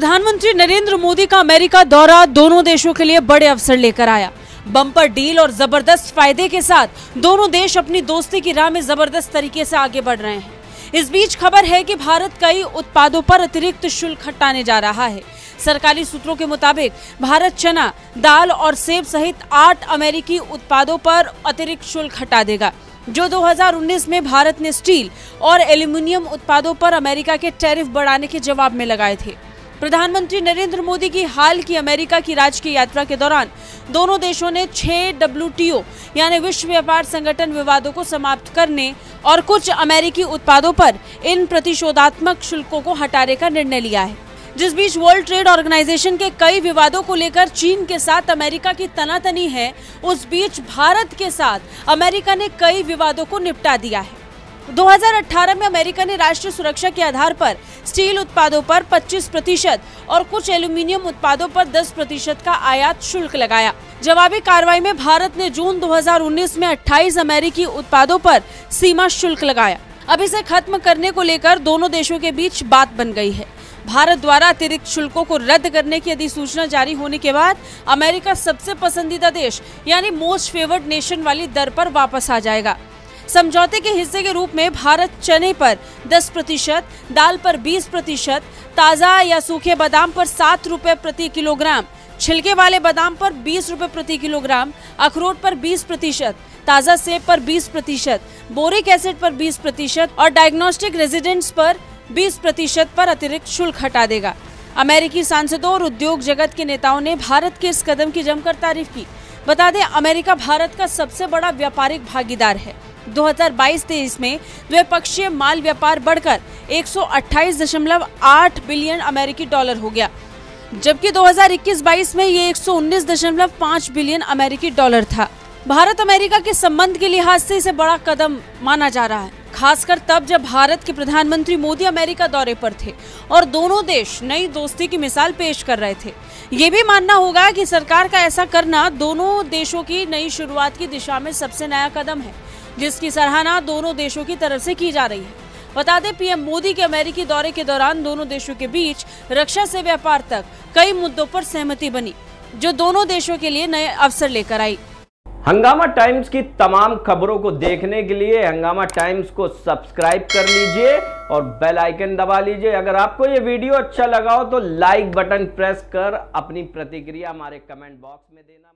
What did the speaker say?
प्रधानमंत्री नरेंद्र मोदी का अमेरिका दौरा दोनों देशों के लिए बड़े अवसर लेकर आया। बम्पर डील और जबरदस्त फायदे के साथ दोनों देश अपनी दोस्ती की राह में जबरदस्त तरीके से आगे बढ़ रहे हैं। इस बीच खबर है कि भारत कई उत्पादों पर अतिरिक्त शुल्क हटाने जा रहा है। सरकारी सूत्रों के मुताबिक भारत चना, दाल और सेब सहित 8 अमेरिकी उत्पादों पर अतिरिक्त शुल्क हटा देगा, जो 2019 में भारत ने स्टील और एल्यूमीनियम उत्पादों पर अमेरिका के टैरिफ बढ़ाने के जवाब में लगाए थे। प्रधानमंत्री नरेंद्र मोदी की हाल की अमेरिका की राजकीय यात्रा के दौरान दोनों देशों ने 6 WTO यानी विश्व व्यापार संगठन विवादों को समाप्त करने और कुछ अमेरिकी उत्पादों पर इन प्रतिशोधात्मक शुल्कों को हटाने का निर्णय लिया है। जिस बीच वर्ल्ड ट्रेड ऑर्गेनाइजेशन के कई विवादों को लेकर चीन के साथ अमेरिका की तनातनी है, उस बीच भारत के साथ अमेरिका ने कई विवादों को निपटा दिया है। 2018 में अमेरिका ने राष्ट्रीय सुरक्षा के आधार पर स्टील उत्पादों पर 25% और कुछ एल्यूमीनियम उत्पादों पर 10% का आयात शुल्क लगाया। जवाबी कार्रवाई में भारत ने जून 2019 में 28 अमेरिकी उत्पादों पर सीमा शुल्क लगाया। अब इसे खत्म करने को लेकर दोनों देशों के बीच बात बन गई है। भारत द्वारा अतिरिक्त शुल्कों को रद्द करने की अधिसूचना जारी होने के बाद अमेरिका सबसे पसंदीदा देश यानी मोस्ट फेवर्ड नेशन वाली दर पर वापस आ जाएगा। समझौते के हिस्से के रूप में भारत चने पर 10%, दाल पर 20%, ताज़ा या सूखे बादाम पर 7 रुपए प्रति किलोग्राम, छिलके वाले बादाम पर 20 रुपए प्रति किलोग्राम, अखरोट पर 20%, ताज़ा सेब पर 20%, बोरिक एसिड पर 20% और डायग्नोस्टिक रेजिडेंट्स पर 20% पर अतिरिक्त शुल्क हटा देगा। अमेरिकी सांसदों और उद्योग जगत के नेताओं ने भारत के इस कदम की जमकर तारीफ की। बता दें, अमेरिका भारत का सबसे बड़ा व्यापारिक भागीदार है। 2022-23 में द्विपक्षीय माल व्यापार बढ़कर 128.8 बिलियन अमेरिकी डॉलर हो गया, जबकि 2021-22 में ये 119.5 बिलियन अमेरिकी डॉलर था। भारत अमेरिका के संबंध के लिहाज से इसे बड़ा कदम माना जा रहा है, खासकर तब जब भारत के प्रधानमंत्री मोदी अमेरिका दौरे पर थे और दोनों देश नई दोस्ती की मिसाल पेश कर रहे थे। ये भी मानना होगा कि सरकार का ऐसा करना दोनों देशों की नई शुरुआत की दिशा में सबसे नया कदम है, जिसकी सराहना दोनों देशों की तरफ से की जा रही है। बता दें, पीएम मोदी के अमेरिकी दौरे के दौरान दोनों देशों के बीच रक्षा से व्यापार तक कई मुद्दों पर सहमति बनी, जो दोनों देशों के लिए नए अवसर लेकर आई। हंगामा टाइम्स की तमाम खबरों को देखने के लिए हंगामा टाइम्स को सब्सक्राइब कर लीजिए और बेल आइकन दबा लीजिए। अगर आपको ये वीडियो अच्छा लगा हो तो लाइक बटन प्रेस कर अपनी प्रतिक्रिया हमारे कमेंट बॉक्स में देना।